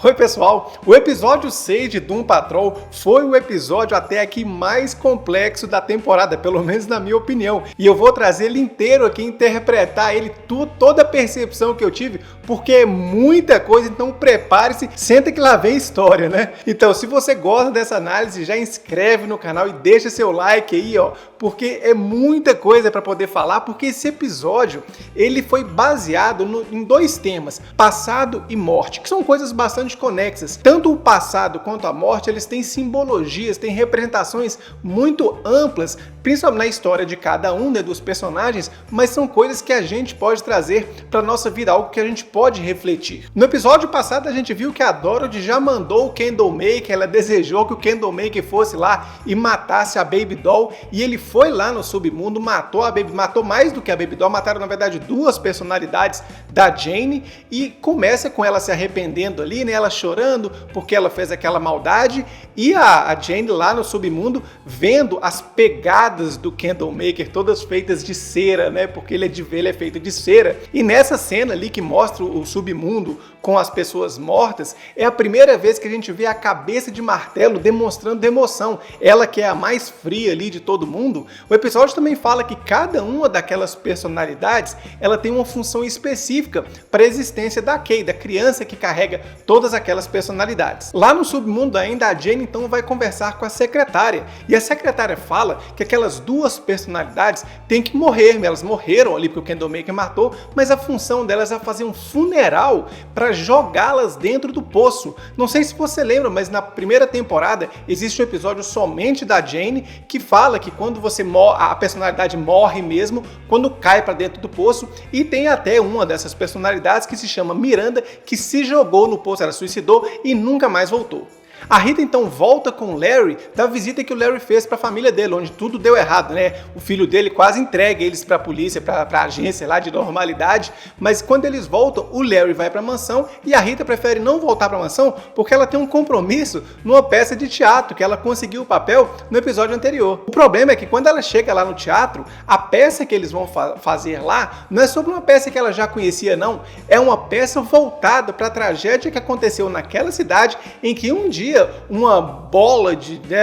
Oi pessoal, o episódio 6 de Doom Patrol foi o episódio até aqui mais complexo da temporada, pelo menos na minha opinião. E eu vou trazer ele inteiro aqui, interpretar ele, toda a percepção que eu tive, porque é muita coisa, então prepare-se, senta que lá vem história, né? Então se você gosta dessa análise, já inscreve no canal e deixa seu like aí, ó, porque é muita coisa para poder falar, porque esse episódio, ele foi baseado em dois temas, passado e morte, que são coisas bastante conexas. Tanto o passado quanto a morte, eles têm simbologias, têm representações muito amplas, principalmente na história de cada um, né, dos personagens, mas são coisas que a gente pode trazer para nossa vida, algo que a gente pode refletir. No episódio passado a gente viu que a Dorothy já mandou o Candlemaker, ela desejou que o Candlemaker fosse lá e matasse a Baby Doll, e ele foi lá no submundo, matou mais do que a Baby Doll, mataram na verdade duas personalidades da Jane, e começa com ela se arrependendo ali, né, ela chorando porque ela fez aquela maldade, e a Jane lá no submundo vendo as pegadas do Candlemaker todas feitas de cera, né, porque ele é feito de cera. E nessa cena ali que mostra o submundo com as pessoas mortas, é a primeira vez que a gente vê a cabeça de martelo demonstrando emoção, ela que é a mais fria ali de todo mundo. O episódio também fala que cada uma daquelas personalidades, ela tem uma função específica para a existência da Kay, da criança que carrega todas aquelas personalidades. Lá no submundo ainda, a Jane então vai conversar com a secretária, e a secretária fala que aquelas duas personalidades têm que morrer, elas morreram ali porque o Candlemaker matou, mas a função delas é fazer um funeral para jogá-las dentro do poço. Não sei se você lembra, mas na primeira temporada existe um episódio somente da Jane que fala que quando você a personalidade morre mesmo quando cai para dentro do poço, e tem até uma dessas personalidades que se chama Miranda, que se jogou no poço, ela suicidou e nunca mais voltou. A Rita então volta com o Larry da visita que o Larry fez para a família dele, onde tudo deu errado, né? O filho dele quase entrega eles para a polícia, para a agência lá de normalidade, mas quando eles voltam, o Larry vai para a mansão e a Rita prefere não voltar para a mansão porque ela tem um compromisso numa peça de teatro, que ela conseguiu o papel no episódio anterior. O problema é que quando ela chega lá no teatro, a peça que eles vão fazer lá não é sobre uma peça que ela já conhecia, não. É uma peça voltada para a tragédia que aconteceu naquela cidade, em que um dia uma bola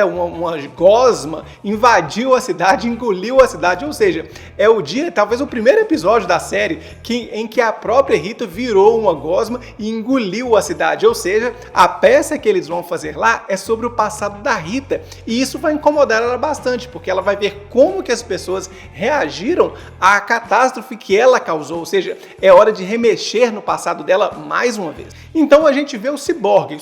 uma gosma invadiu a cidade, engoliu a cidade, ou seja, é o dia, talvez o primeiro episódio da série em que a própria Rita virou uma gosma e engoliu a cidade, ou seja, a peça que eles vão fazer lá é sobre o passado da Rita, e isso vai incomodar ela bastante, porque ela vai ver como que as pessoas reagiram à catástrofe que ela causou, ou seja, é hora de remexer no passado dela mais uma vez. Então a gente vê o Cyborg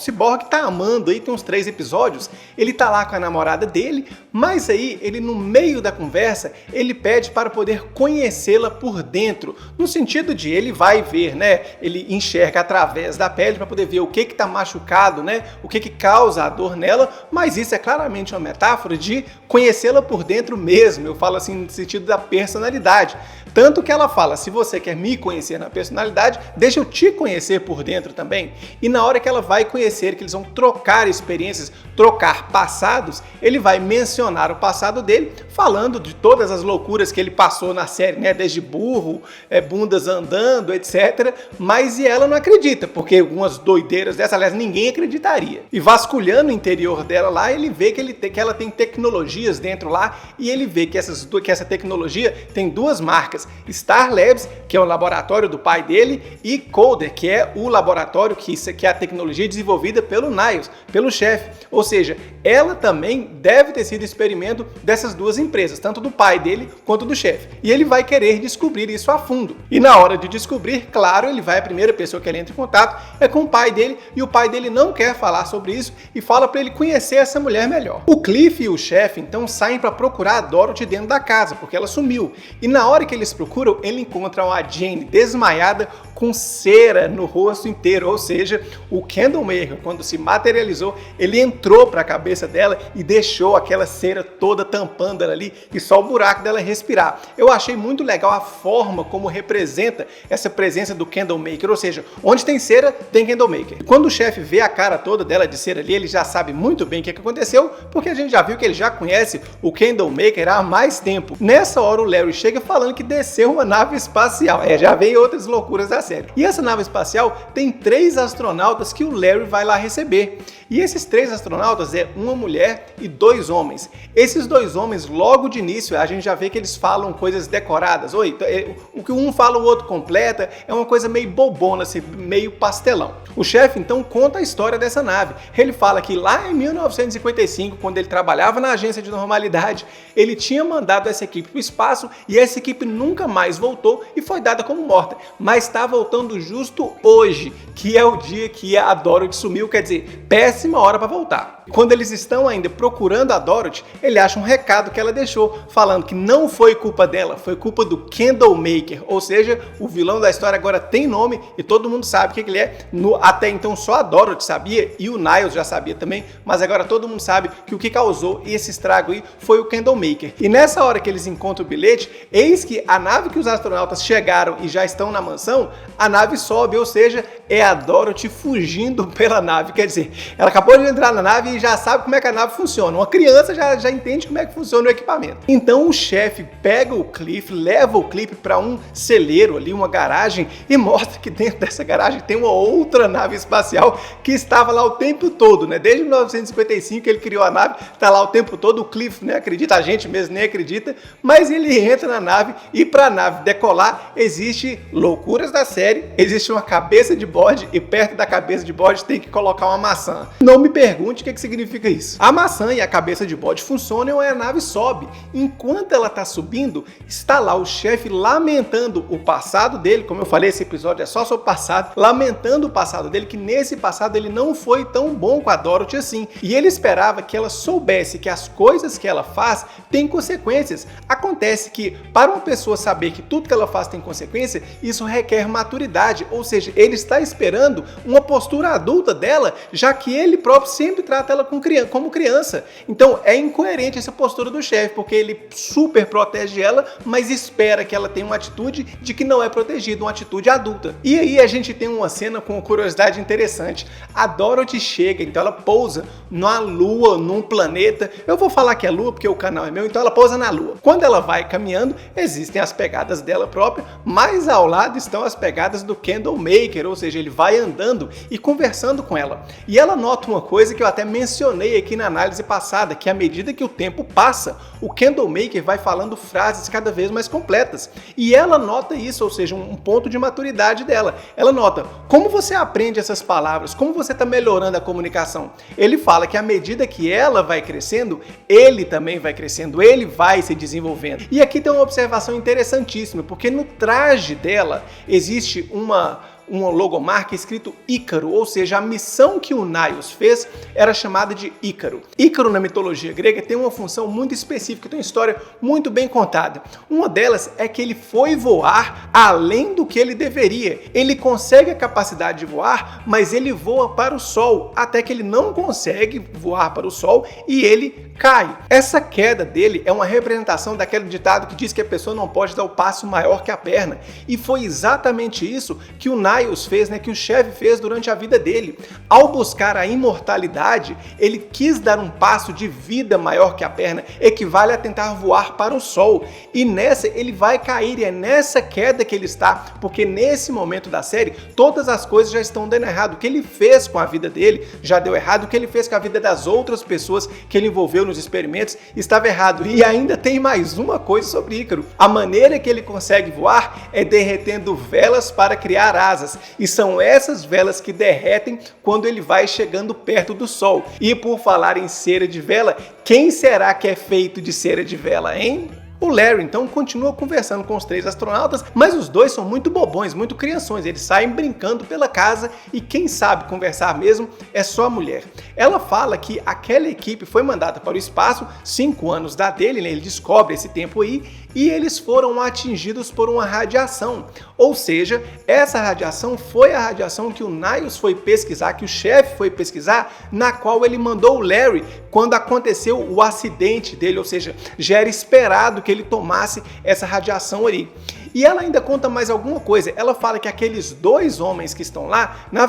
tá amando aí, tem uns 3 episódios, ele tá lá com a namorada dele, mas aí ele no meio da conversa, ele pede para poder conhecê-la por dentro, no sentido de ele vai ver, né, ele enxerga através da pele para poder ver o que tá machucado, né, o que causa a dor nela, mas isso é claramente uma metáfora de conhecê-la por dentro mesmo, eu falo assim no sentido da personalidade. Tanto que ela fala, se você quer me conhecer na personalidade, deixa eu te conhecer por dentro também. E na hora que ela vai conhecer, que eles vão trocar experiências, trocar passados, ele vai mencionar o passado dele, falando de todas as loucuras que ele passou na série, né? Desde burro, bundas andando, etc. Mas e ela não acredita, porque algumas doideiras dessas, aliás, ninguém acreditaria. E vasculhando o interior dela lá, ele vê que ela tem tecnologias dentro lá, e ele vê que essa tecnologia tem duas marcas. Star Labs, que é o laboratório do pai dele, e Coder, que é o laboratório que é a tecnologia desenvolvida pelo Niles, pelo chefe. Ou seja, ela também deve ter sido experimento dessas duas empresas, tanto do pai dele quanto do chefe. E ele vai querer descobrir isso a fundo. E na hora de descobrir, claro, a primeira pessoa que ele entra em contato é com o pai dele, e o pai dele não quer falar sobre isso e fala para ele conhecer essa mulher melhor. O Cliff e o chefe então saem para procurar a Dorothy dentro da casa, porque ela sumiu. E na hora que eles procuram, eles encontram a Jane desmaiada com cera no rosto inteiro, ou seja, o Candlemaker, quando se materializou, ele entrou para a cabeça dela e deixou aquela cera toda tampando ela dela ali e só o buraco dela respirar. Eu achei muito legal a forma como representa essa presença do Candlemaker, ou seja, onde tem cera, tem Candlemaker. Quando o chefe vê a cara toda dela de cera ali, ele já sabe muito bem o que aconteceu, porque a gente já viu que ele já conhece o Candlemaker há mais tempo. Nessa hora o Larry chega falando que desceu uma nave espacial. Já veio outras loucuras da série. E essa nave espacial tem 3 astronautas que o Larry vai lá receber. E esses 3 astronautas é uma mulher e 2 homens. Esses 2 homens, logo de início, a gente já vê que eles falam coisas decoradas. O que um fala, o outro completa. É uma coisa meio bobona, assim, meio pastelão. O chefe, então, conta a história dessa nave. Ele fala que lá em 1955, quando ele trabalhava na agência de normalidade, ele tinha mandado essa equipe para o espaço e essa equipe nunca mais voltou e foi dada como morta. Mas está voltando justo hoje, que é o dia que a Dorothy sumiu, quer dizer, péssima hora para voltar. Quando eles estão ainda procurando a Dorothy, ele acha um recado que ela deixou, falando que não foi culpa dela, foi culpa do Candlemaker, ou seja, o vilão da história agora tem nome e todo mundo sabe o que ele é. Até então só a Dorothy sabia e o Niles já sabia também, mas agora todo mundo sabe que o que causou esse estrago aí foi o Candlemaker. E nessa hora que eles encontram o bilhete, eis que a nave que os astronautas chegaram e já estão na mansão, a nave sobe, ou seja, é a Dorothy fugindo pela nave. Quer dizer, ela acabou de entrar na nave e já sabe como é que a nave funciona. Uma criança já entende como é que funciona o equipamento. Então o chefe pega o Cliff, leva o Cliff para um celeiro ali, uma garagem, e mostra que dentro dessa garagem tem uma outra nave espacial que estava lá o tempo todo, né? Desde 1955 que ele criou a nave, tá lá o tempo todo. O Cliff nem acredita, a gente mesmo nem acredita, mas ele entra na nave e para a nave decolar existe loucuras da série, existe uma cabeça de bode e perto da cabeça de bode tem que colocar uma maçã. Não me pergunte o que significa isso. A maçã e a cabeça de bode funcionam e a nave sobe. Enquanto ela está subindo, está lá o chefe lamentando o passado dele, como eu falei, esse episódio é só sobre o passado, lamentando o passado dele, que nesse passado ele não foi tão bom com a Dorothy assim. E ele esperava que ela soubesse que as coisas que ela faz têm consequências. Acontece que para uma pessoa saber que tudo que ela faz tem consequência, isso requer maturidade, ou seja, ele está esperando uma postura adulta dela, já que ele próprio sempre trata ela como criança. Então é incoerente essa postura do chefe, porque ele super protege ela, mas espera que ela tenha uma atitude de que não é protegida, uma atitude adulta. E aí a gente tem uma cena com uma curiosidade interessante. A Dorothy chega, então ela pousa na Lua, num planeta. Eu vou falar que é Lua porque o canal é meu, então ela pousa na Lua. Quando ela vai caminhando, existem as pegadas dela própria, mas ao lado estão as pegadas do Candlemaker, ou seja, ele vai andando e conversando com ela. E ela nota uma coisa que eu até mencionei aqui na análise passada, que à medida que o tempo passa, o Candlemaker vai falando frases cada vez mais completas. E ela nota isso, ou seja, um ponto de maturidade dela. Ela nota como você aprende essas palavras, como você está melhorando a comunicação. Ele fala que à medida que ela vai crescendo, ele também vai crescendo, ele vai se desenvolvendo. E aqui tem uma observação interessantíssima, porque no traje dela existe uma logomarca escrito Ícaro, ou seja, a missão que o Niles fez era chamada de Ícaro. Ícaro na mitologia grega tem uma função muito específica, tem uma história muito bem contada. Uma delas é que ele foi voar além do que ele deveria. Ele consegue a capacidade de voar, mas ele voa para o sol, até que ele não consegue voar para o sol e ele cai. Essa queda dele é uma representação daquele ditado que diz que a pessoa não pode dar o passo maior que a perna. E foi exatamente isso que o Niles fez, que o chefe fez durante a vida dele. Ao buscar a imortalidade, ele quis dar um passo de vida maior que a perna, equivale a tentar voar para o sol. E nessa ele vai cair, e é nessa queda que ele está, porque nesse momento da série, todas as coisas já estão dando errado. O que ele fez com a vida dele já deu errado, o que ele fez com a vida das outras pessoas que ele envolveu nos experimentos estava errado. E ainda tem mais uma coisa sobre Ícaro. A maneira que ele consegue voar é derretendo velas para criar asas. E são essas velas que derretem quando ele vai chegando perto do sol. E por falar em cera de vela, quem será que é feito de cera de vela, hein? O Larry então continua conversando com os 3 astronautas, mas os dois são muito bobões, muito crianções, eles saem brincando pela casa e quem sabe conversar mesmo é só a mulher. Ela fala que aquela equipe foi mandada para o espaço 5 anos da dele, né? Ele descobre esse tempo aí, e eles foram atingidos por uma radiação. Ou seja, essa radiação foi a radiação que o Niles foi pesquisar, que o chefe foi pesquisar, na qual ele mandou o Larry quando aconteceu o acidente dele, ou seja, já era esperado que ele tomasse essa radiação ali. E ela ainda conta mais alguma coisa. Ela fala que aqueles 2 homens que estão lá, na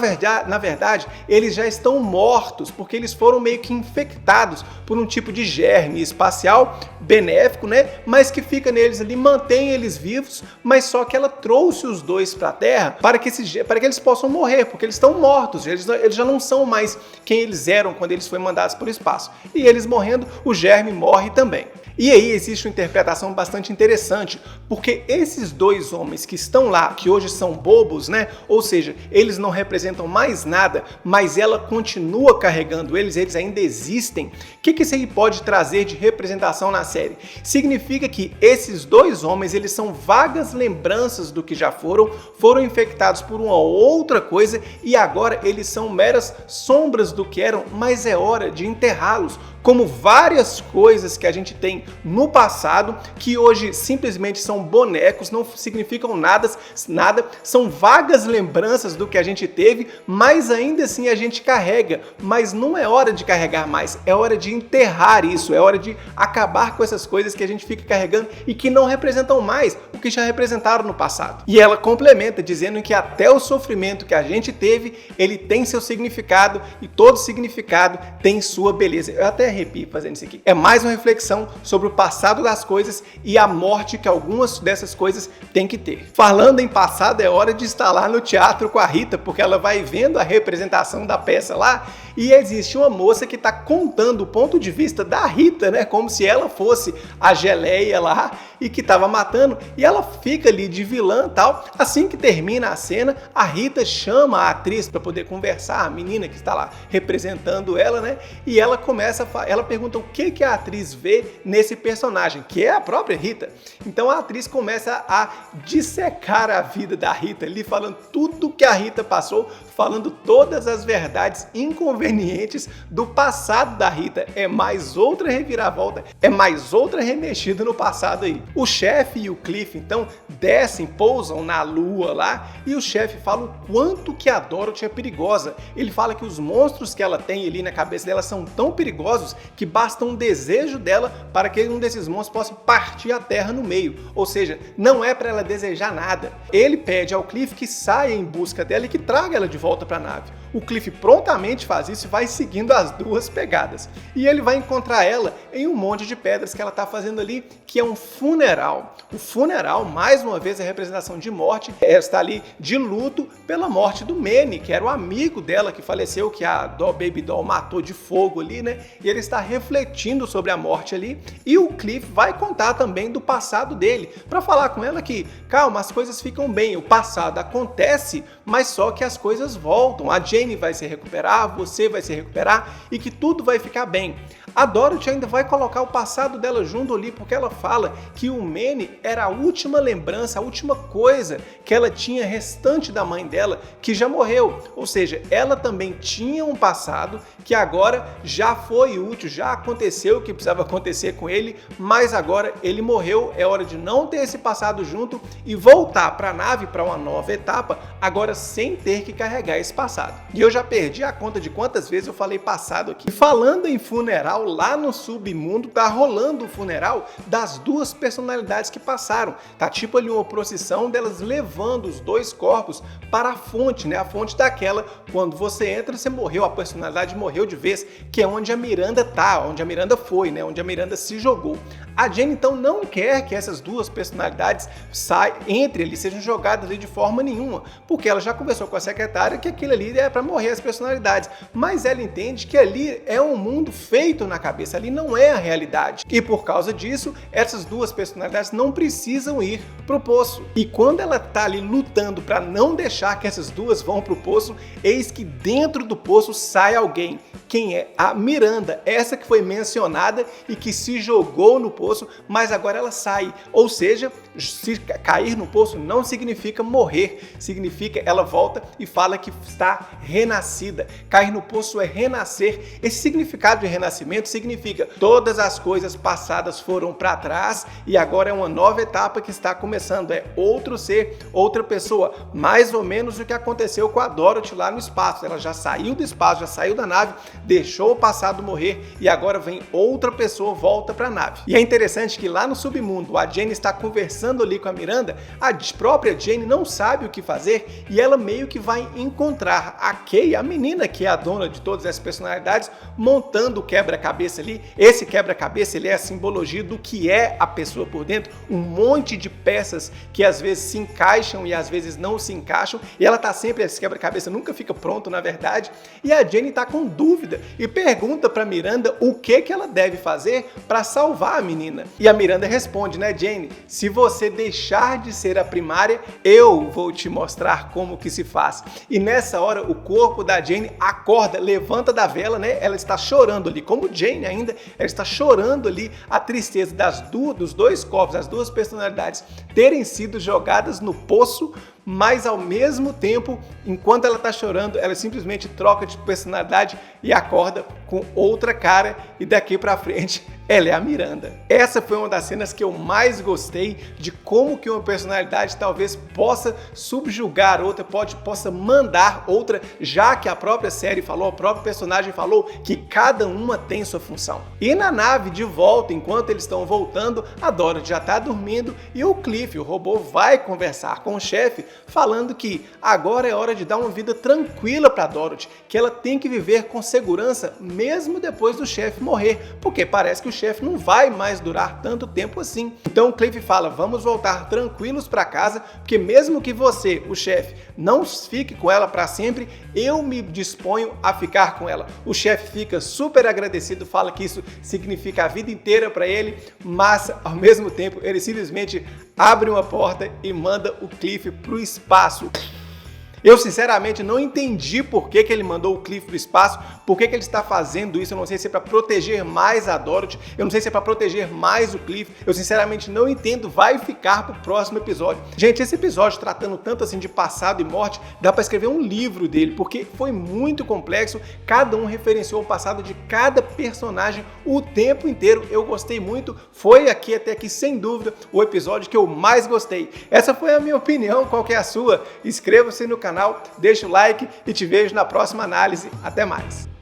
verdade, eles já estão mortos, porque eles foram meio que infectados por um tipo de germe espacial benéfico, né? Mas que fica neles ali, mantém eles vivos, mas só que ela trouxe os 2 para a Terra para que eles possam morrer, porque eles estão mortos, eles já não são mais quem eles eram quando eles foram mandados para o espaço. E eles morrendo, o germe morre também. E aí existe uma interpretação bastante interessante, porque esses 2 homens que estão lá, que hoje são bobos, né? Ou seja, eles não representam mais nada, mas ela continua carregando eles ainda existem. O que isso aí pode trazer de representação na série? Significa que esses 2 homens, eles são vagas lembranças do que já foram infectados por uma outra coisa e agora eles são meras sombras do que eram, mas é hora de enterrá-los. Como várias coisas que a gente tem no passado, que hoje simplesmente são bonecos, não significam nada, são vagas lembranças do que a gente teve, mas ainda assim a gente carrega. Mas não é hora de carregar mais, é hora de enterrar isso, é hora de acabar com essas coisas que a gente fica carregando e que não representam mais o que já representaram no passado. E ela complementa dizendo que até o sofrimento que a gente teve, ele tem seu significado e todo significado tem sua beleza. Eu até arrepio fazendo isso aqui. É mais uma reflexão sobre o passado das coisas e a morte que algumas dessas coisas têm que ter. Falando em passado, é hora de estar lá no teatro com a Rita, porque ela vai vendo a representação da peça lá e existe uma moça que está contando o ponto de vista da Rita, né? Como se ela fosse a geleia lá e que estava matando, e ela fica ali de vilã e tal. Assim que termina a cena, a Rita chama a atriz para poder conversar, a menina que está lá representando ela, né? E ela ela pergunta o que a atriz vê nesse personagem, que é a própria Rita. Então a atriz começa a dissecar a vida da Rita, ali falando tudo que a Rita passou, falando todas as verdades inconvenientes do passado da Rita. É mais outra reviravolta, é mais outra remexida no passado aí. O chefe e o Cliff então descem, pousam na lua lá, e o chefe fala o quanto que a Dorothy é perigosa. Ele fala que os monstros que ela tem ali na cabeça dela são tão perigosos que basta um desejo dela para que um desses monstros possa partir a Terra no meio. Ou seja, não é para ela desejar nada. Ele pede ao Cliff que saia em busca dela e que traga ela de volta para a nave. O Cliff prontamente faz isso e vai seguindo as 2 pegadas. E ele vai encontrar ela em um monte de pedras que ela está fazendo ali, que é um funeral. O funeral, mais uma vez, é a representação de morte. Ela está ali de luto pela morte do Manny, que era o amigo dela que faleceu, que a Baby Doll matou de fogo ali, né? E ele está refletindo sobre a morte ali. E o Cliff vai contar também do passado dele, para falar com ela que, calma, as coisas ficam bem, o passado acontece, mas só que as coisas voltam. A Jane vai se recuperar, você vai se recuperar e que tudo vai ficar bem. A Dorothy ainda vai colocar o passado dela junto ali, porque ela fala que o Manny era a última lembrança, a última coisa que ela tinha restante da mãe dela, que já morreu. Ou seja, ela também tinha um passado que agora já foi útil, já aconteceu o que precisava acontecer com ele, mas agora ele morreu. É hora de não ter esse passado junto e voltar para a nave, para uma nova etapa, agora sem ter que carregar esse passado. E eu já perdi a conta de quantas vezes eu falei passado aqui. E falando em funeral, lá no submundo tá rolando o funeral das 2 personalidades que passaram. Tá tipo ali uma procissão delas levando os 2 corpos para a fonte, né? A fonte daquela, quando você entra, você morreu, a personalidade morreu de vez, que é onde a Miranda tá, onde a Miranda foi, né? Onde a Miranda se jogou. A Jane então não quer que essas 2 personalidades entrem ali, sejam jogadas ali de forma nenhuma, porque ela já conversou com a secretária que aquilo ali é para morrer as personalidades, mas ela entende que ali é um mundo feito na cabeça, ali não é a realidade. E por causa disso, essas duas personalidades não precisam ir pro poço. E quando ela tá ali lutando para não deixar que essas duas vão pro poço, eis que dentro do poço sai alguém. Quem é? A Miranda, essa que foi mencionada e que se jogou no poço, mas agora ela sai. Ou seja, se cair no poço não significa morrer, significa ela volta e fala que está renascida. Cair no poço é renascer. Esse significado de renascimento significa todas as coisas passadas foram para trás e agora é uma nova etapa que está começando. É outro ser, outra pessoa, mais ou menos o que aconteceu com a Dorothy lá no espaço. Ela já saiu do espaço, já saiu da nave, deixou o passado morrer e agora vem outra pessoa, volta para a nave. E é interessante que lá no submundo a Jane está conversando ali com a Miranda, a própria Jane não sabe o que fazer e ela meio que vai encontrar a Kay, a menina que é a dona de todas essas personalidades, montando o quebra-cabeça ali. Esse quebra-cabeça ele é a simbologia do que é a pessoa por dentro, um monte de peças que às vezes se encaixam e às vezes não se encaixam e ela tá sempre, esse quebra-cabeça nunca fica pronto na verdade, e a Jane tá com dúvida e pergunta para Miranda o que ela deve fazer para salvar a menina. E a Miranda responde, né, Jane, se você deixar de ser a primária, eu vou te mostrar como que se faz. E nessa hora o corpo da Jane acorda, levanta da vela, né? Ela está chorando ali, como Jane ainda, ela está chorando ali a tristeza dos dois corpos, as duas personalidades terem sido jogadas no poço, mas ao mesmo tempo, enquanto ela está chorando, ela simplesmente troca de personalidade e acorda com outra cara e daqui para frente ela é a Miranda. Essa foi uma das cenas que eu mais gostei de como que uma personalidade talvez possa subjugar outra, possa mandar outra, já que a própria série falou, o próprio personagem falou que cada uma tem sua função. E na nave de volta, enquanto eles estão voltando, a Dorothy já está dormindo e o Cliff, o robô, vai conversar com o chefe, falando que agora é hora de dar uma vida tranquila para Dorothy, que ela tem que viver com segurança mesmo depois do chefe morrer, porque parece que o chefe não vai mais durar tanto tempo assim. Então o Cliff fala, vamos voltar tranquilos para casa, porque mesmo que você, o chefe, não fique com ela para sempre, eu me disponho a ficar com ela. O chefe fica super agradecido, fala que isso significa a vida inteira para ele, mas ao mesmo tempo ele simplesmente abre uma porta e manda o Cliff pro espaço. Eu sinceramente não entendi por que ele mandou o Cliff pro espaço, por que ele está fazendo isso. Eu não sei se é para proteger mais a Dorothy, eu não sei se é para proteger mais o Cliff, eu sinceramente não entendo, vai ficar pro próximo episódio. Gente, esse episódio tratando tanto assim de passado e morte, dá para escrever um livro dele, porque foi muito complexo, cada um referenciou o passado de cada personagem o tempo inteiro. Eu gostei muito, foi aqui até aqui sem dúvida o episódio que eu mais gostei. Essa foi a minha opinião, qual que é a sua? Inscreva-se no canal, deixa o like e te vejo na próxima análise. Até mais!